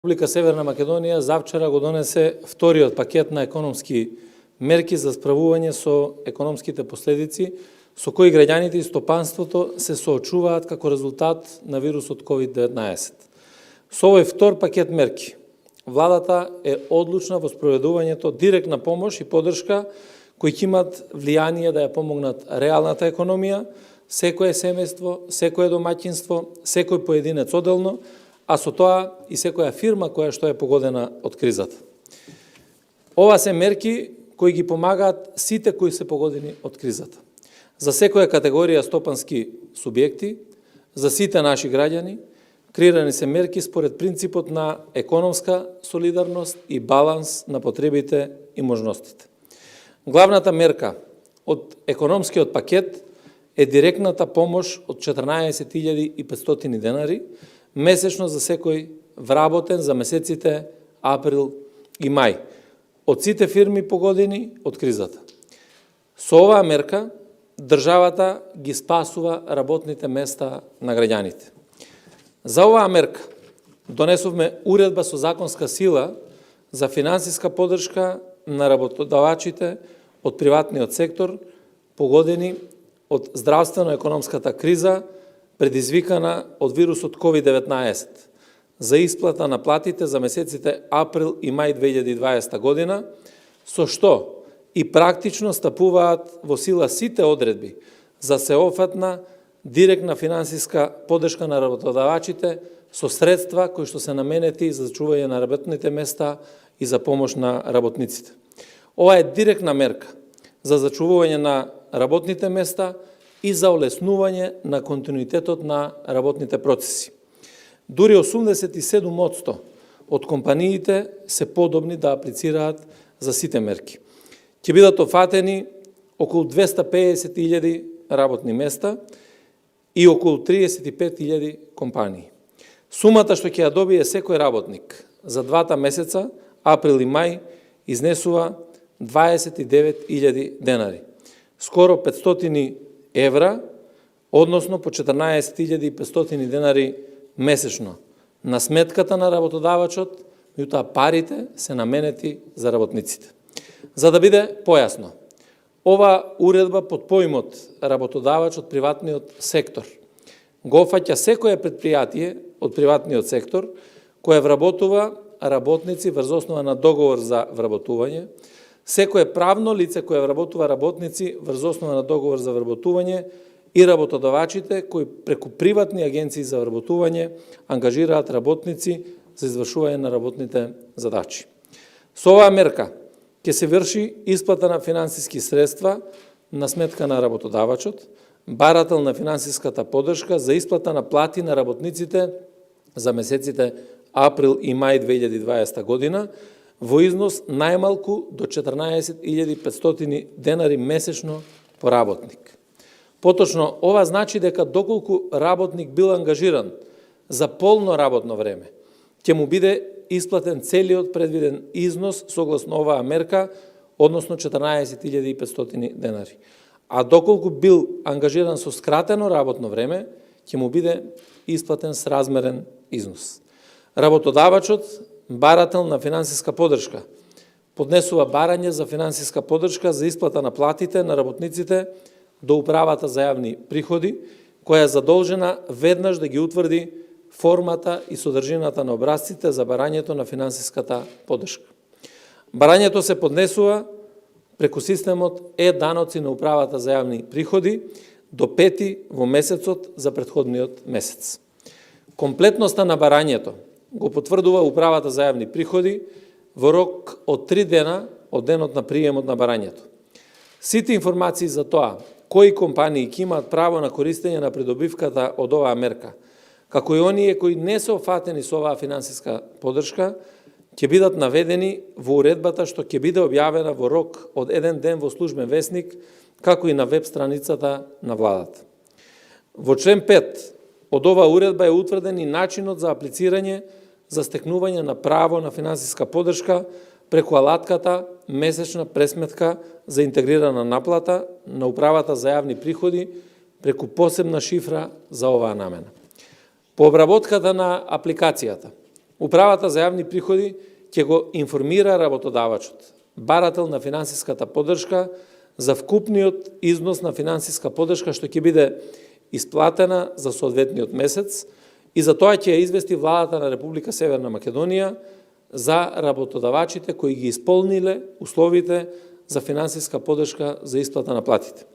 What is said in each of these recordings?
Република Северна Македонија завчера го донесе вториот пакет на економски мерки за справување со економските последици со кои граѓаните и стопанството се соочуваат како резултат на вирусот COVID-19. Со овој втор пакет мерки, владата е одлучна во спроведувањето директна помош и поддршка кои ќе имат влијание да ја помогнат реалната економија, секое семејство, секое домаќинство, секој поединец одделно, а со тоа и секоја фирма која што е погодена од кризата. Ова се мерки кои ги помагаат сите кои се погодени од кризата. За секоја категорија стопански субјекти, за сите наши граѓани, креирани се мерки според принципот на економска солидарност и баланс на потребите и можностите. Главната мерка од економскиот пакет е директната помош од 14.500 денари, месечно за секој вработен за месеците април и мај, од сите фирми погодени од кризата. Со оваа мерка, државата ги спасува работните места на граѓаните. За оваа мерка донесовме уредба со законска сила за финансиска поддршка на работодавачите од приватниот сектор, погодени од здравствено-економската криза, предизвикана од вирусот COVID-19, за исплата на платите за месеците април и мај 2020 година, со што и практично стапуваат во сила сите одредби за сеопфатна директна финансиска поддршка на работодавачите со средства кои што се наменети за зачување на работните места и за помош на работниците. Ова е директна мерка за зачувување на работните места и за олеснување на континуитетот на работните процеси. Дури 87% од компаниите се подобни да аплицираат за сите мерки. Ќе бидат офатени околу 250.000 работни места и околу 35.000 компании. Сумата што ќе ја добие секој работник за двата месеца, април и мај, изнесува 29.000 денари, скоро 500 евра, односно по 14.500 денари месечно, на сметката на работодавачот, меѓутоа парите се наменети за работниците. За да биде појасно, ова уредба под поимот работодавач од приватниот сектор го фаќа секое предпријатие од приватниот сектор кој вработува работници врз основа на договор за вработување, секое правно лице кое вработува работници врз основа на договор за вработување и работодавачите кои преку приватни агенции за вработување ангажираат работници за извршување на работните задачи. Со оваа мерка ќе се врши исплата на финансиски средства на сметка на работодавачот, барател на финансиската поддршка за исплата на плати на работниците за месеците април и мај 2020 година, во износ најмалку до 14.500 денари месечно по работник. Поточно, ова значи дека доколку работник бил ангажиран за полно работно време, ќе му биде исплатен целиот предвиден износ согласно оваа мерка, односно 14.500 денари. А доколку бил ангажиран со скратено работно време, ќе му биде исплатен сразмерен износ. Работодавачот, барател на финансиска поддршка, поднесува барање за финансиска поддршка за исплата на платите на работниците до Управата за јавни приходи, која е задолжена веднаш да ги утврди формата и содржината на образците за барањето на финансиската поддршка. Барањето се поднесува преку системот е-даноци на Управата за јавни приходи до 5 во месецот за претходниот месец. Комплетноста на барањето го потврдува Управата за јавни приходи во рок од 3 дена од денот на приемот на барањето. Сите информации за тоа кои компании ќе имаат право на користење на придобивката од оваа мерка, како и оние кои не се офатени со оваа финансиска поддршка, ќе бидат наведени во уредбата што ќе биде објавена во рок од 1 ден во Службен весник, како и на веб страницата на владата. Во член 5 од оваа уредба е утврден и начинот за аплицирање за стекнување на право на финансиска поддршка преку алатката месечна пресметка за интегрирана наплата на Управата за јавни приходи преку посебна шифра за оваа намена. По обработката на апликацијата, Управата за јавни приходи ќе го информира работодавачот, барател на финансиската поддршка, за вкупниот износ на финансиска поддршка што ќе биде исплатена за соодветниот месец и за тоа ќе ја извести владата на Република Северна Македонија за работодавачите кои ги исполниле условите за финансиска поддршка за исплата на платите.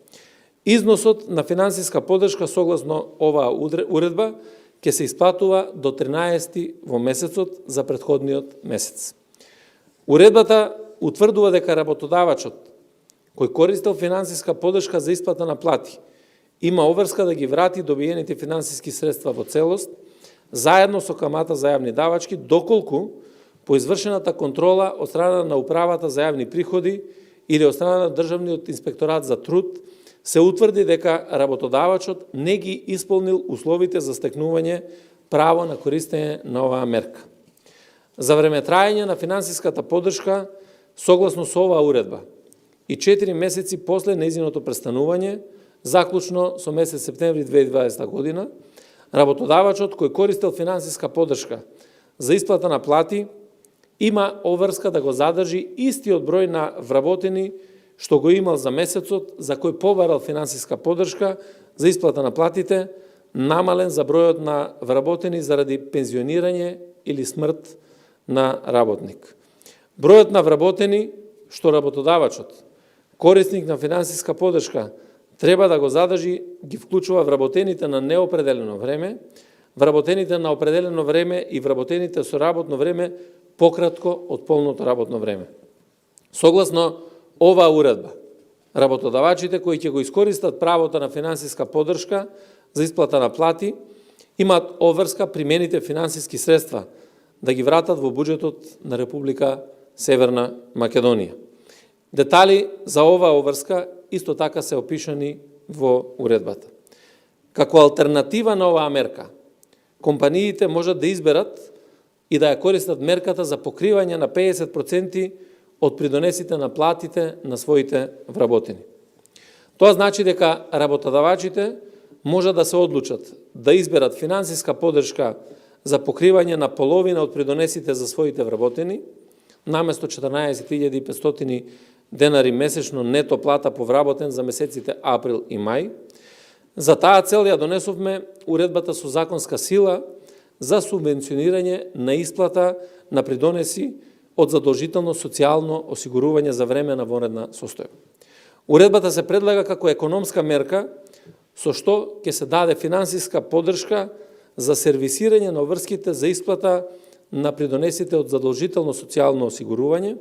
Износот на финансиска поддршка согласно оваа уредба ќе се исплатува до 13 во месецот за претходниот месец. Уредбата утврдува дека работодавачот кој користел финансиска поддршка за исплата на плати има обврска да ги врати добиените финансиски средства во целост, заедно со камата за јавни давачки, доколку по извршената контрола од страна на Управата за јавни приходи или од страна на Државниот инспекторат за труд се утврди дека работодавачот не ги исполнил условите за стекнување право на користење на оваа мерка. За време траење на финансиската поддршка, согласно со оваа уредба, и 4 месеци после нејзиното престанување, заклучно со месец септември 2020 година, работодавачот кој користел финансиска поддршка за исплата на плати има обврска да го задржи истиот број на вработени што го имал за месецот за кој побарал финансиска поддршка за исплата на платите, намален за бројот на вработени заради пензионирање или смрт на работник. Бројот на вработени што работодавачот, корисник на финансиска поддршка, треба да го задржи, ги вклучува вработените на неопределено време, вработените на определено време и вработените со работно време пократко од полното работно време. Согласно оваа уредба, работодавачите кои ќе го искористат правото на финансиска поддршка за исплата на плати имаат обврска примените финансиски средства да ги вратат во буџетот на Република Северна Македонија. Детали за оваа обврска исто така се опишани во уредбата. Како алтернатива на оваа мерка, компаниите можат да изберат и да ја користат мерката за покривање на 50% од придонесите на платите на своите вработени. Тоа значи дека работодавачите можат да се одлучат да изберат финансиска поддршка за покривање на половина од придонесите за своите вработени, наместо 14.500 денари месечно нето плата по вработен за месеците април и мај. За таа цел ја донесовме уредбата со законска сила за субвенционирање на исплата на придонеси од задолжително социјално осигурување за време на вонредна состојба. Уредбата се предлага како економска мерка со што ќе се даде финансиска поддршка за сервисирање на обврските за исплата на придонесите од задолжително социјално осигурување,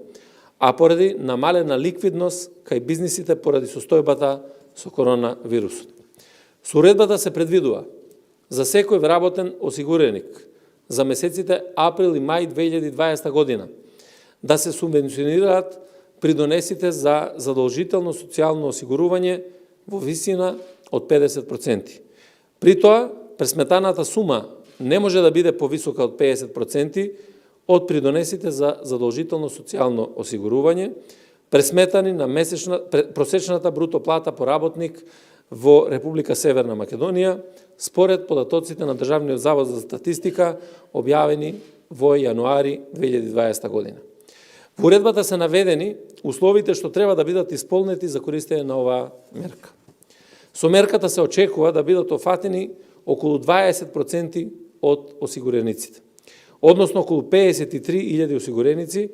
а поради намалена ликвидност кај бизнисите поради состојбата со коронавирусот. Со уредбата се предвидува за секој вработен осигуреник за месеците април и мај 2020 година да се субвенционираат придонесите за задолжително социјално осигурување во висина од 50%. При тоа, пресметаната сума не може да биде повисока од 50% од придонесите за задолжително социјално осигурување, пресметани на просечната бруто плата по работник во Република Северна Македонија, според податоците на Државниот завод за статистика, објавени во јануари 2020 година. Во уредбата се наведени условите што треба да бидат исполнети за користење на оваа мерка. Со мерката се очекува да бидат офатени околу 20% од осигурениците, односно околу 53.000 осигуреници,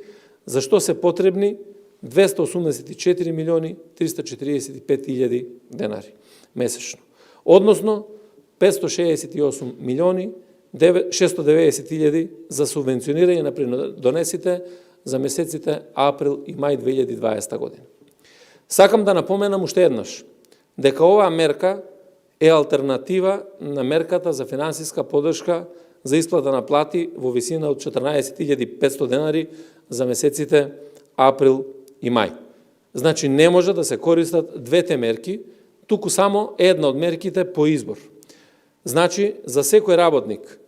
за што се потребни 284.345.000 денари месечно, односно 568.690.000 за субвенционирање на придонесите за месеците април и мај 2020 година. Сакам да напоменам уште еднаш дека оваа мерка е алтернатива на мерката за финансиска поддршка за исплата на плати во висина од 14.500 денари за месеците април и мај. Значи не може да се користат двете мерки, туку само една од мерките по избор. Значи за секој работник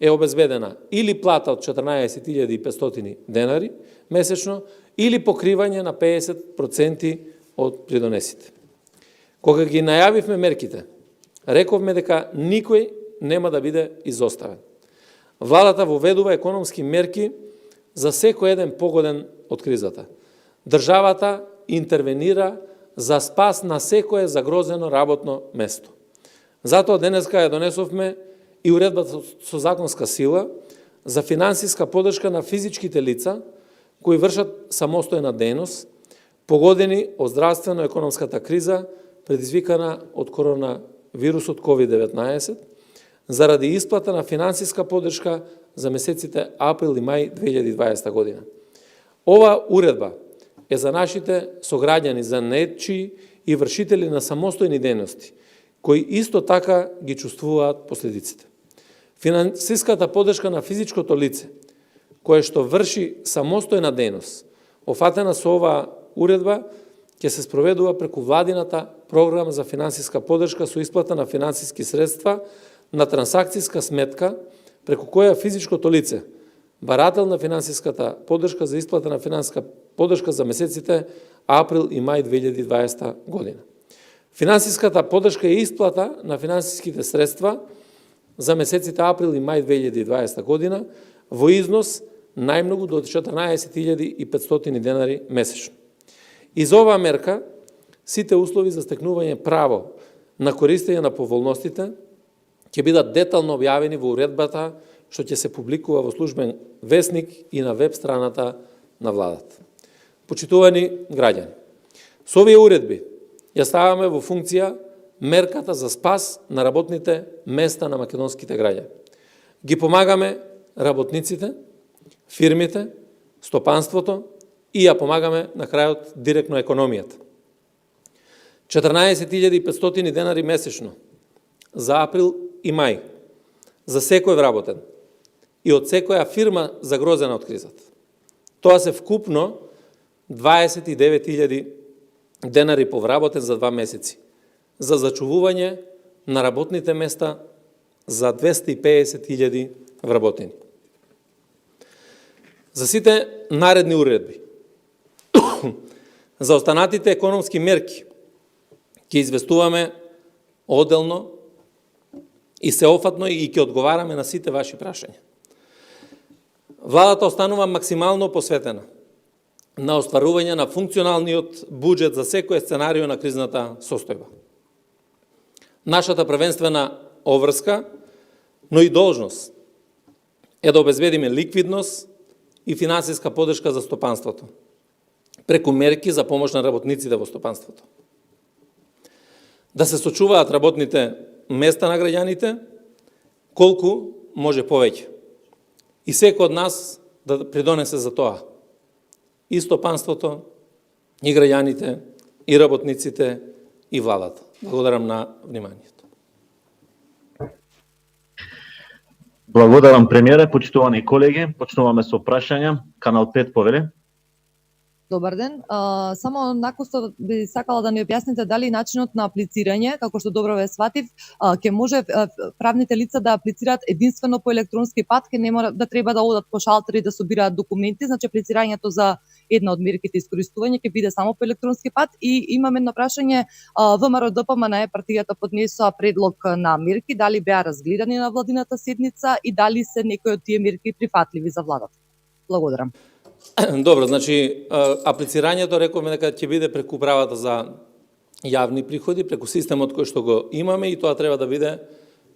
е обезбедена или плата од 14.500 денари месечно, или покривање на 50% од придонесите. Кога ги најавивме мерките, рековме дека никој нема да биде изоставен. Владата воведува економски мерки за секој еден погоден од кризата. Државата интервенира за спас на секое загрозено работно место. Затоа денеска ја донесовме и уредбата со законска сила за финансиска поддршка на физичките лица кои вршат самостојна дејност, погодени од здравствено-економската криза предизвикана од коронавирусот COVID-19, заради исплата на финансиска поддршка за месеците април и мај 2020 година. Ова уредба е за нашите сограѓани, за нечии и вршители на самостојни дејности, кои исто така ги чувствуваат последиците. Финансиската поддршка на физичкото лице, кое што врши самостојна дејност, офатена со оваа уредба, ќе се спроведува преку владината програма за финансиска поддршка со исплата на финансиски средства на трансакцијска сметка, преку која физичкото лице, барател на финансиската поддршка за исплата на финансиска поддршка за месеците април и мај 2020 година. Финансиската поддршка е исплата на финансиските средства за месеците април и мај 2020 година во износ најмногу до 14.500 денари месечно. И за оваа мерка, сите услови за стекнување право на користење на поволностите ќе бидат детално објавени во уредбата што ќе се публикува во службен весник и на веб страната на владата. Почитувани граѓани, со овие уредби ја ставаме во функција мерката за спас на работните места на македонските граѓани. Ги помагаме работниците, фирмите, стопанството и ја помагаме на крајот директно економијата. 14.500 денари месечно за април и мај за секој вработен и од секоја фирма загрозена од кризата. Тоа се вкупно 29.000 денари повработен за 2 месеци за зачувување на работните места за 250.000 вработени. За сите наредни уредби, за останатите економски мерки, ќе известуваме оделно и сеофатно и ќе одговараме на сите ваши прашања. Владата останува максимално посветена на остварување на функционалниот буџет за секој сценарио на кризната состојба. Нашата првенствена обврска, но и должност е да обезбедиме ликвидност и финансиска поддршка за стопанството, преку мерки за помош на работниците во стопанството. Да се сочуваат работните места на граѓаните, колку може повеќе. И секој од нас да придонесе за тоа. И стопанството, и граѓаните, и работниците, и владата. Благодарам на вниманието. Благодарам, премиере, почитувани колеги. Почнуваме со прашања. Канал 5 повели. Добар ден. Само накусто би сакала да ни објасните дали начинот на аплицирање, како што добро ве сватив, ќе може правните лица да аплицираат единствено по електронски пат, ќе нема да треба да одат по шалтери да собираат документи, значи аплицирањето за една од мерките искористување ќе биде само по електронски пат. И имам едно прашање, ВМРО-ДПМН партијата поднесоа предлог на мерки, дали беа разгледани на владината седница и дали се некои од тие мерки прифатливи за владата? Благодарам. Добро, значи аплицирањето рековме дека ќе биде преку правата за јавни приходи, преку системот кој што го имаме и тоа треба да биде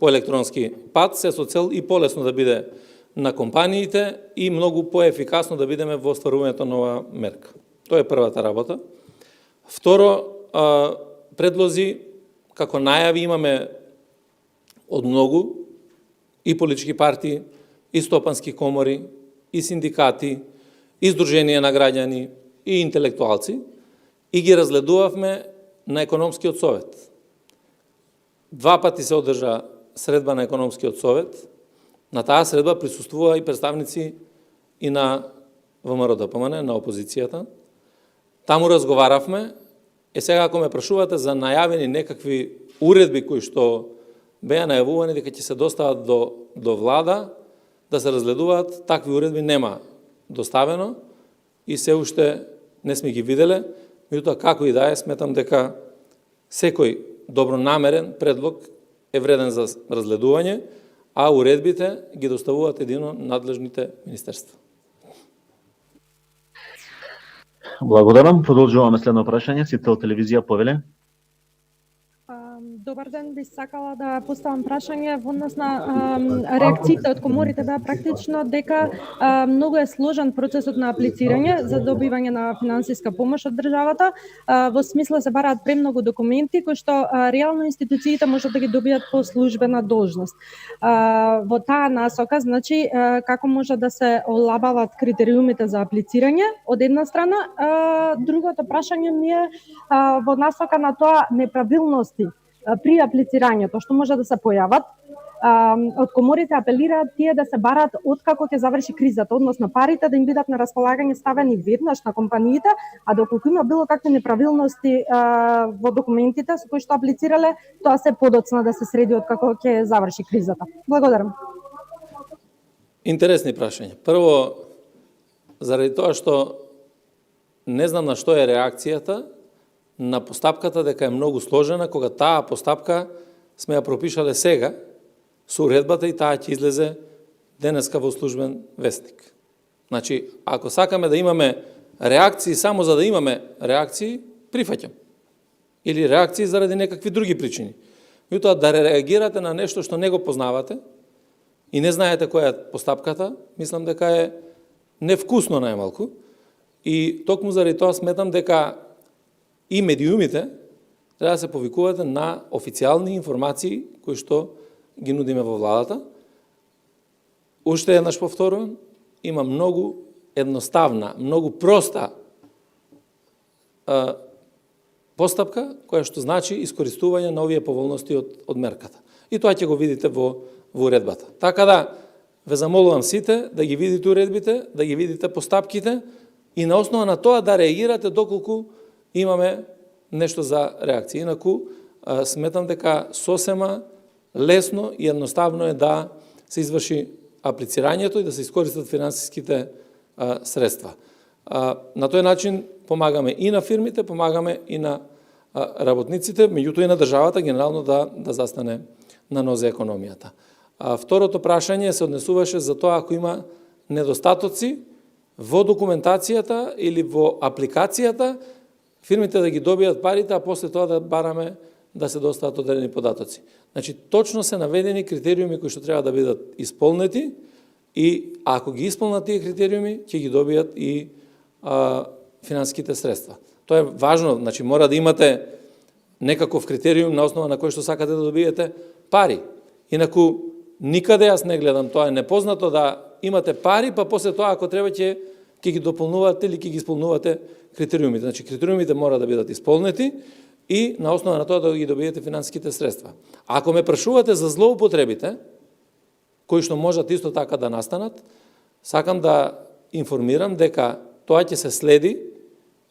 по електронски пат, се со цел и полесно да биде на компаниите и многу поефикасно да бидеме во остварувањето на оваа мерка. Тоа е првата работа. Второ, предлози, како најави имаме од многу и политички партии, и стопански комори, и синдикати, и Сдруженија на граѓани, и интелектуалци, и ги разгледувавме на економскиот совет. 2 пати се одржа средба на економскиот совет. На таа средба присуствува и представници и на ВМРО-ДПМН, на опозицијата. Таму разговаравме. Сега ако ме прашувате за најавени некакви уредби кои што беа најавувани дека ќе се достават до влада, да се разгледуваат, такви уредби нема доставено и се уште не сме ги виделе, меѓутоа како и да е, сметам дека секој добронамерен предлог е вреден за разгледување, а уредбите ги доставуваат едино надлежните министерства. Благодарам. Продолжуваме следно прашање. Цител телевизија Повеле. Добар ден, би сакала да поставам прашање во однос на реакциите од коморите беа практично дека многу е сложен процесот на аплицирање за добивање на финансиска помош од државата, во смисла се бараат премногу документи кои што реално институциите можат да ги добијат по службена должност. Во таа насока, значи, како може да се олабават критериумите за аплицирање од една страна, другото прашање ми е во насока на тоа неправилности при аплицирањето, што може да се појават. Од коморите апелираат тие да се барат откако ќе заврши кризата, односно парите да им бидат на располагање ставени веднаш на компаниите, а доколку има било какви неправилности во документите со кои што аплицирале, тоа се подоцна да се среди откако ќе заврши кризата. Благодарам. Интересни прашања. Прво, заради тоа што не знам на што е реакцијата на постапката дека е многу сложена, кога таа постапка сме ја пропишале сега со уредбата и таа ќе излезе денеска во службен вестник. Значи, ако сакаме да имаме реакции само за да имаме реакции, прифаќам. Или реакции заради некакви други причини. Меѓутоа, да реагирате на нешто што не го познавате и не знаете која е постапката, мислам дека е невкусно најмалку. И токму заради тоа сметам дека и медиумите треба да се повикувате на официјални информации кои што ги нудиме во владата. Уште еднаш повторувам, има многу едноставна, многу проста постапка која што значи искористување на овие поволности од мерката. И тоа ќе го видите во уредбата. Така да ве замолувам сите да ги видите уредбите, да ги видите постапките и на основа на тоа да реагирате доколку имаме нешто за реакција. Инаку, сметам дека сосема лесно и едноставно е да се изврши аплицирањето и да се искористат финансиските средства. На тој начин помагаме и на фирмите, помагаме и на работниците, меѓутоа и на државата генерално да застане на нозе економијата. Второто прашање се однесуваше за тоа ако има недостатоци во документацијата или во апликацијата, фирмите да ги добијат парите, а после тоа да бараме да се достават одредени податоци. Значи, точно се наведени критериуми кои што треба да бидат исполнети и ако ги исполнат тие критериуми, ќе ги добијат и финансиските средства. Тоа е важно, значи мора да имате некаков критериум на основа на кој што сакате да добиете пари. Инаку, никаде јас не гледам, тоа е непознато да имате пари, па после тоа ако треба ќе ги дополнувате или ќе ги исполнувате критериумите. Значи, критериумите мора да бидат исполнети и на основа на тоа да ги добиете финансиските средства. Ако ме прашувате за злоупотребите, кои што можат исто така да настанат, сакам да информирам дека тоа ќе се следи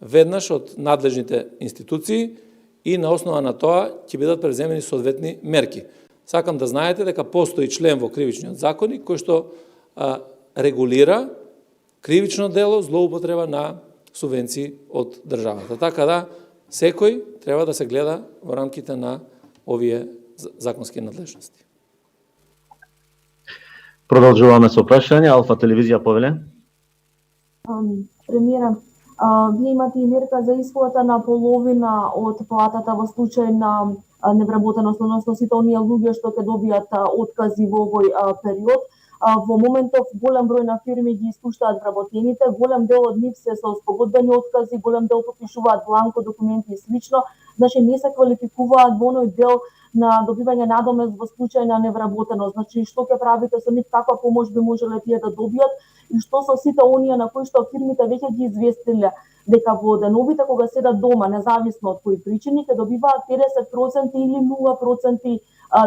веднаш од надлежните институции и на основа на тоа ќе бидат преземени соодветни мерки. Сакам да знаете дека постои член во Кривичниот законник кој што регулира кривично дело злоупотреба на субвенции од државата. Така да секој треба да се гледа во рамките на овие законски надлежности. Продолжуваме со прашање. Алфа телевизија Повеле. Премиера, вие имате и мерка за исплата на половина од платата во случај на невработеност, односно сите оние луѓе што ќе добијат откази во овој период. Во моментов голем број на фирми ги испуштаат вработените, голем дел од нив се со спогодбени откази, голем дел потпишуваат бланко документи и слично, значи не се квалификуваат во оној дел на добивање надомест во случај на невработеност. Значи што ќе правите со нив, каква помош би можеле тие да добијат и што со сите оние на кои што фирмите веќе ги известиле дека во деновите кога седат дома, независно од кои причини, ќе добиваат 50% или 0%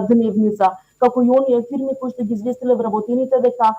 дневница, како и оние фирми кои што ги известиле вработените дека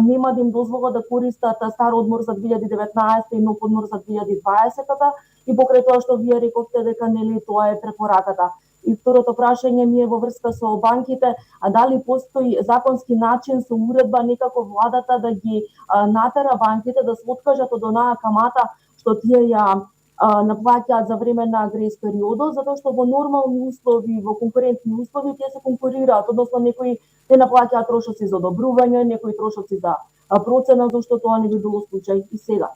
нема да им дозвола да користат стар одмор за 2019 и нов одмор за 2020 и покрај тоа што вие рековте дека нели тоа е препораката. И второто прашање ми е во врска со банките, а дали постои законски начин со уредба некако владата да ги натера банките да се откажат од онаа камата што тие ја наплаќаат за време на грес периодот, затоа што во нормални услови, во конкурентни услови, тие се конкурираат, односно некои не наплаќаат трошоци за одобрување, некои трошоци за процена, зашто тоа не би било случај и сега.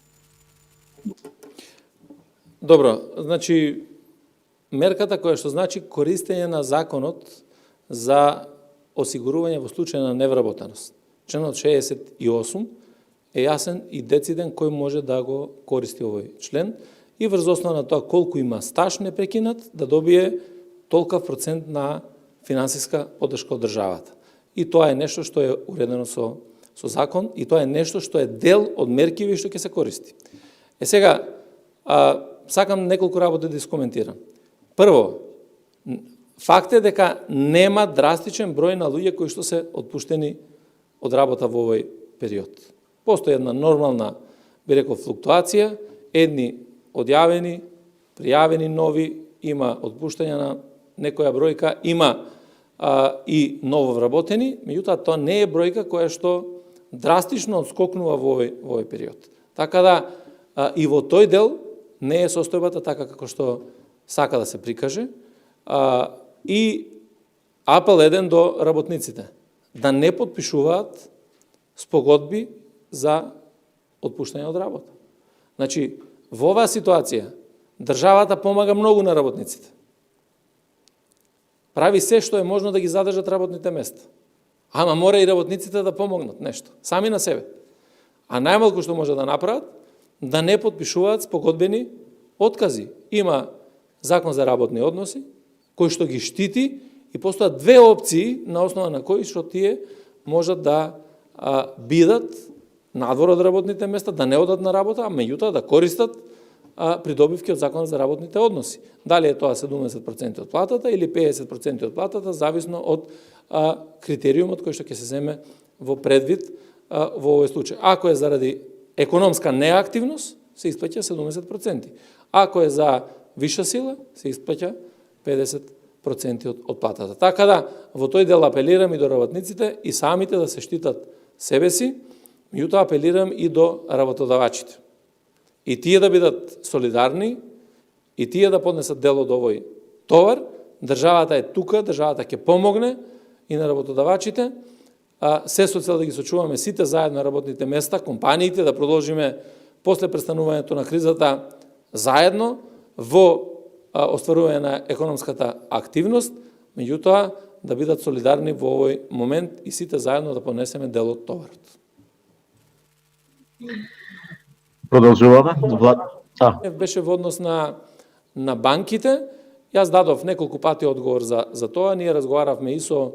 Добро, значи мерката која што значи користење на законот за осигурување во случај на невработеност. Членот 68 е јасен и дециден кој може да го користи овој член и врз основа на тоа колку има стаж непрекинат да добие толкав процент на финансиска поддршка од државата. И тоа е нешто што е уредено со закон и тоа е нешто што е дел од меркиви што ќе се користи. Сега, сакам неколку работи да искоментирам. Прво, факт е дека нема драстичен број на луѓе кои што се отпуштени од работа во овој период. Постои една нормална, би рекол, флуктуација, едни одјавени, пријавени нови, има отпуштање на некоја бројка, има и ново вработени, меѓутоа тоа не е бројка која што драстично отскокнува во овој период. Така да и во тој дел не е состојбата така како што сака да се прикаже. И апел еден до работниците да не подпишуваат спогодби за отпуштање од работа. Значи, во оваа ситуација државата помага многу на работниците. Прави се што е можно да ги задржат работните места. Ама мора и работниците да помогнат нешто, сами на себе. А најмалку што може да направат, да не подпишуваат спогодбени откази. Има закон за работни односи, кој што ги штити и постојат две опции на основа на кои што тие можат да бидат надвор од работните места, да не одат на работа, а меѓутоа да користат придобивки од Законот за работните односи. Дали е тоа 70% од платата или 50% од платата, зависно од критериумот кој што ќе се земе во предвид во овој случај. Ако е заради економска неактивност, се исплаќа 70%. Ако е за виша сила, се исплаќа 50% од платата. Така да, во тој дел апелирам и до работниците и самите да се штитат себе си, меѓутоа апелирам и до работодавачите. И тие да бидат солидарни, и тие да поднесат дел од овој товар, државата е тука, државата ќе помогне и на работодавачите, се со цел да ги сочуваме сите заедно работните места, компаниите, да продолжиме после престанувањето на кризата заедно во остварување на економската активност, меѓутоа да бидат солидарни во овој момент и сите заедно да понесеме дел од товарот. Продолжуваме. Беше во однос на банките. Јас дадов неколку пати одговор за тоа. Ние разговаравме и со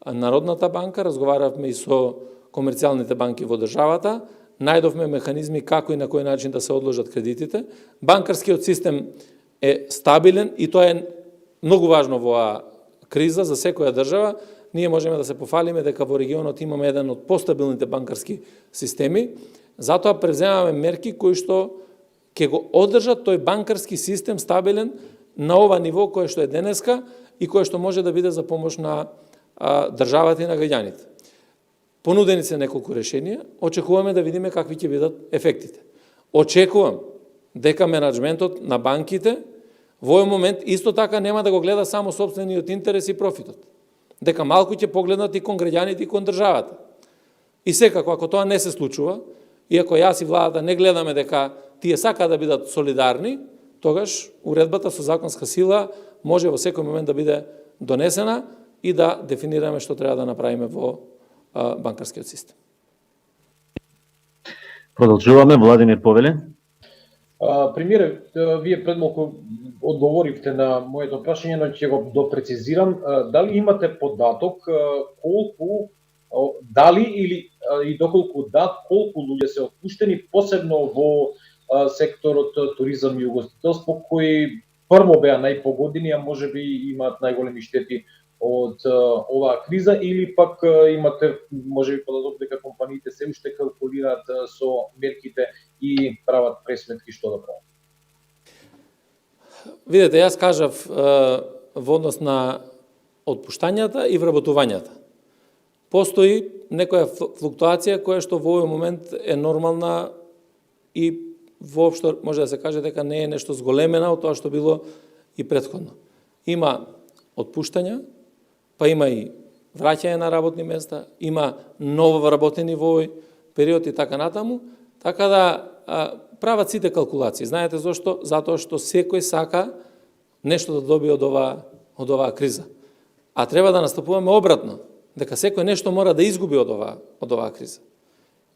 Народната банка, разговаравме и со комерцијалните банки во државата. Најдовме механизми како и на кој начин да се одложат кредитите. Банкарскиот систем е стабилен и тоа е многу важно во оваа криза за секоја држава. Ние можеме да се пофалиме дека во регионот имаме еден од постабилните банкарски системи. Затоа преземаме мерки кои што ќе го одржат тој банкарски систем стабилен на ова ниво кое што е денеска и кое што може да биде за помош на државата и на граѓаните. Понудени се неколку решенија, очекуваме да видиме какви ќе бидат ефектите. Очекувам дека менаџментот на банките во овој момент исто така нема да го гледа само сопствениот интерес и профитот. Дека малку ќе погледнат и кон граѓаните и кон државата. И секако, ако тоа не се случува, и ако јас и владата не гледаме дека тие сакаат да бидат солидарни, тогаш уредбата со законска сила може во секој момент да биде донесена и да дефинираме што треба да направиме во банкарскиот систем. Продолжуваме. Владимир Повеле. Премиере, вие пред малку одговоривте на моето прашање, но ќе го допрецизирам. Дали имате податок колку, дали или и доколку колку луѓе се отпуштени, посебно во секторот туризам и угостителство, кои прво беа најпогодени, а можеби имаат најголеми штети од оваа криза, или пак имате можеби податок дека компаниите се уште калкулираат со мерките и прават пресметки што да прават? Видете, јас кажав во однос на отпуштањата и вработувањата. Постои некоја флуктуација која што во овој момент е нормална и воопшто може да се каже дека не е нешто зголемена од тоа што било и претходно. Има отпуштања, па има и враќање на работни места, има ново вработени во овој период и така натаму, така да прават сите калкулации. Знаете зошто? Затоа што секој сака нешто да добие од оваа криза. А треба да настапуваме обратно, дека секој нешто мора да изгуби од оваа криза.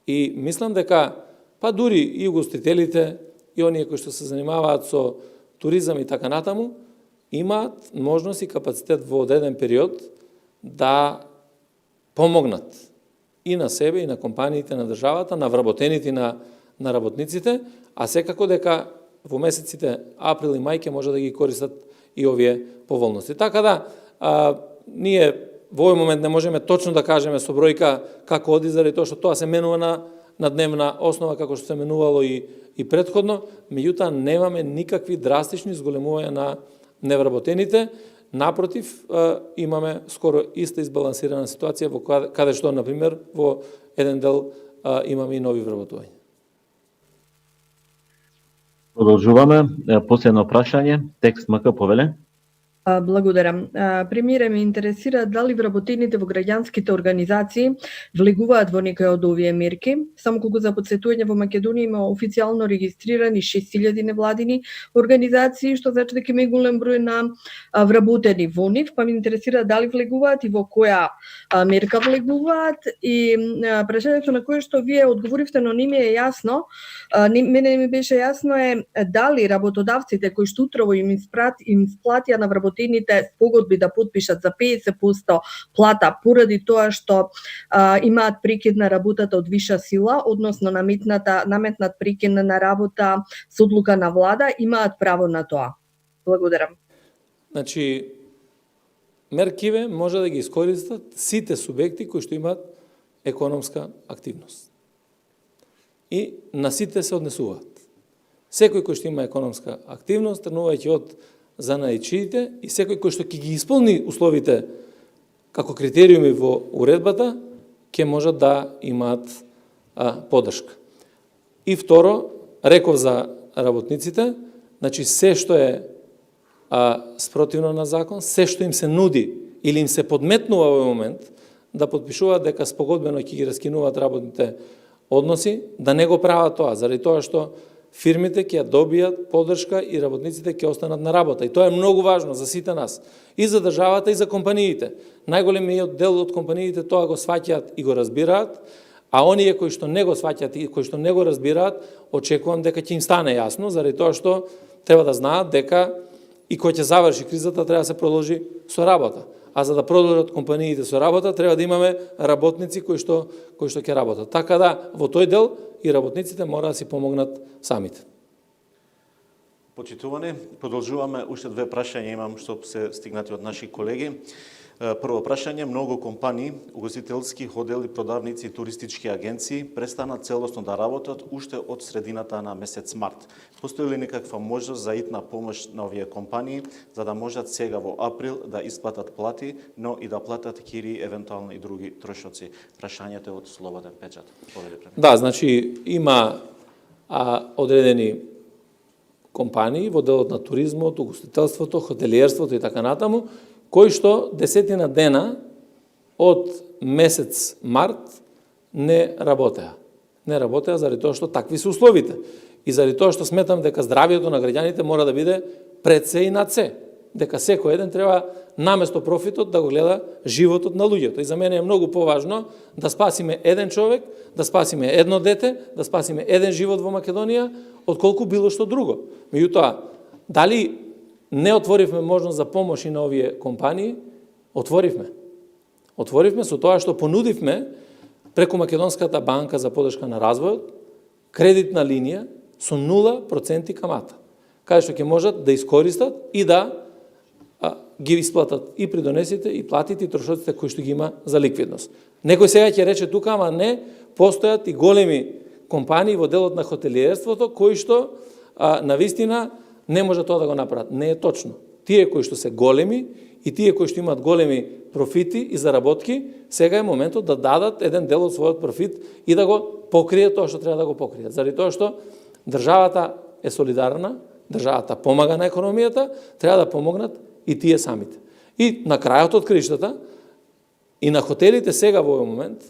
И мислам дека па дури и угостителите, и оние кои што се занимаваат со туризам и така натаму, имаат можност и капацитет во одреден период да помогнат и на себе, и на компаниите, на државата, на вработените, на работниците, а секако дека во месеците април и мај ќе може да ги користат и овие поволности. Така да, ние во овој момент не можеме точно да кажеме со бројка како оди, заради тоа што тоа се менува на дневна основа, како што се менувало и претходно, меѓутоа немаме никакви драстични зголемувања на невработените. Напротив, имаме скоро иста избалансирана ситуација во каде што, например, во еден дел имаме и нови вработувања. Продолжуваме. Последно прашање. Текст МК повеле. Благодарам. Премиере, ме интересира дали вработените во граѓанските организации влегуваат во некој од овие мерки. Само колку за подсетување, во Македонија има официјално регистрирани 6000 невладини организации, што значи дека има голем број на вработени во нив, па ме интересира дали влегуваат и во која мерка влегуваат. И прашањето на кое што вие одговоривте, но не ми е јасно, мене ми беше јасно е дали работодавците кои што утрово им исплатија на вработените спогодби да подпишат за 50% плата поради тоа што имаат прекид на работата од виша сила, односно наметнат прекид на работа со одлука на влада, имаат право на тоа. Благодарам. Значи, меркиве може да ги искористат сите субјекти кои што имаат економска активност. И на сите се однесуваат. Секој кој што има економска активност, тргнувајќи од занаечиите и секој кој што ќе ги исполни условите како критериуми во уредбата, ќе можат да имаат поддршка. И второ, реков за работниците, значи се што е спротивно на закон, се што им се нуди или им се подметнува во овој момент да подпишуваат дека спогодбено ќе ги раскинуваат работните односи, да не го прават тоа, заради тоа што фирмите ќе добијат поддршка и работниците ќе останат на работа. И тоа е многу важно за сите нас. И за државата, и за компаниите. Најголемиот дел од компаниите тоа го сваќаат и го разбираат, а оние кои што не го сваќаат и кои што не го разбираат, очекувам дека ќе им стане јасно, заради тоа што треба да знаат дека и кој ќе заврши кризата треба да се продолжи со работа. А за да продолжат компаниите со работа, треба да имаме работници кои што ќе работат. Така да, во тој дел и работниците мора да си помогнат самите. Почитувани, продолжуваме, уште две прашања имам што се стигнати од наши колеги. Прво прашање, многу компании, угостителски, хотели, продавници и туристички агенции престанат целосно да работат уште од средината на месец март. Постои ли некаква можност за итна помош на овие компании за да можат сега во април да исплатат плати, но и да платат кири, евентуално и други трошоци? Прашањето е од Слободен печат. Да, значи има одредени компании во делот на туризмот, угостителството, хотелиерството и така натаму, кои што 10 дена од месец март не работеа. Не работеа заради тоа што такви се условите. И заради тоа што сметам дека здравието на граѓаните мора да биде пред се и над се. Дека секој еден треба наместо профитот да го гледа животот на луѓето. И за мене е многу поважно да спасиме еден човек, да спасиме едно дете, да спасиме еден живот во Македонија, отколку било што друго. Меѓутоа, дали не отворивме можност за помош и на овие компании? Отворивме. Отворивме со тоа што понудивме преку Македонската банка за поддршка на развојот кредитна линија со 0% камата, каде што ќе можат да искористат и да ги исплатат и придонесите, и платите, и трошоците кои што ги има за ликвидност. Некој сега ќе рече тука, ама не, постојат и големи компании во делот на хотелиерството кои што навистина не може тоа да го направат. Не е точно. Тие кои што се големи и тие кои што имаат големи профити и заработки, сега е моментот да дадат еден дел од својот профит и да го покријат тоа што треба да го покријат. Заради тоа што државата е солидарна, државата помага на економијата, треба да помогнат и тие самите. И на крајот од краиштата, и на хотелите сега во овој момент,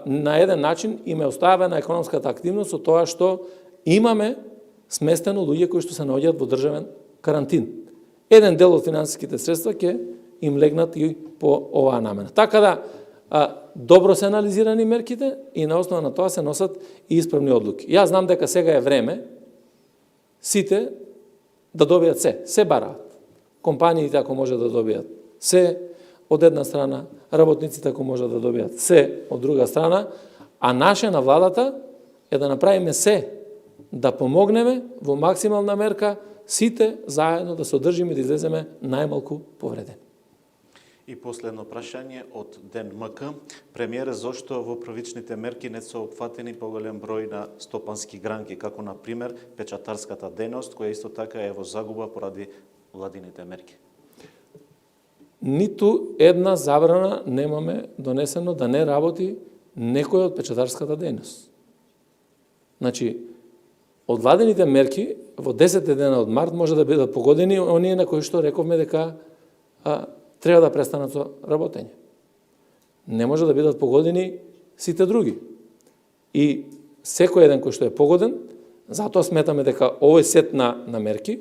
на еден начин им е оставена економската активност од тоа што имаме сместено луѓе кои што се наоѓаат во државен карантин. Еден дел од финансиските средства ќе им легнат и по оваа намена. Така да, добро се анализирани мерките и на основа на тоа се носат и исправни одлуки. Јас знам дека сега е време сите да добијат се бараат. Компаниите ако може да добијат се од една страна, работниците ако може да добијат се од друга страна, а наше на владата е да направиме се да помогнеме во максимална мерка сите заедно да се одржиме и да излеземе најмалку повредени. И последно прашање од Ден МК. Премиере, зошто во првичните мерки не се опфатени поголем број на стопански гранки, како на пример печатарската дејност, која исто така е во загуба поради владините мерки? Ниту една забрана немаме донесено да не работи некој од печатарската дејност. Значи, од владините мерки во 10 дена од март може да бидат погодени оние на кои што рековме дека треба да престанат со работење. Не може да бидат погодени сите други. И секој еден кој што е погоден, затоа сметаме дека овој сет на мерки,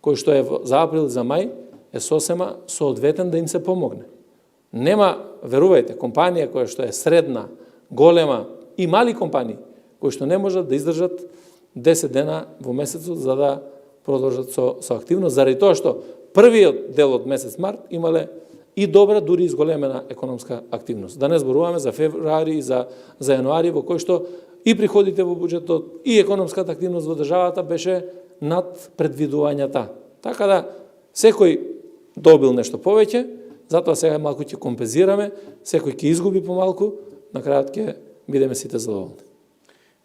кој што е за април и за мај, е сосема соодветен да им се помогне. Нема, верувајте, компанија која што е средна, голема и мали компании, кои што не можат да издржат 10 дена во месецот за да продолжат со активност, заради тоа што првиот дел од месец март имале и добра, дури изголемена економска активност. Да не зборуваме за февруари и за јануари, во кој што и приходите во буџетот, и економската активност во државата беше над предвидувањата. Така да, секој добил нешто повеќе, затоа сега малку ќе компензираме, секој ќе изгуби помалку, на крајот ќе бидеме сите задоволни.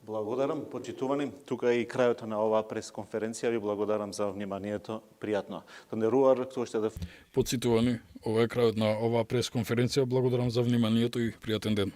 Благодарам, почитувани. Тука е и крајот на оваа пресконференција. Ви благодарам за вниманието. Пријатно. Тандерувар, што ще да... Почитувани, ова е крајот на оваа пресконференција. Благодарам за вниманието и пријатен ден.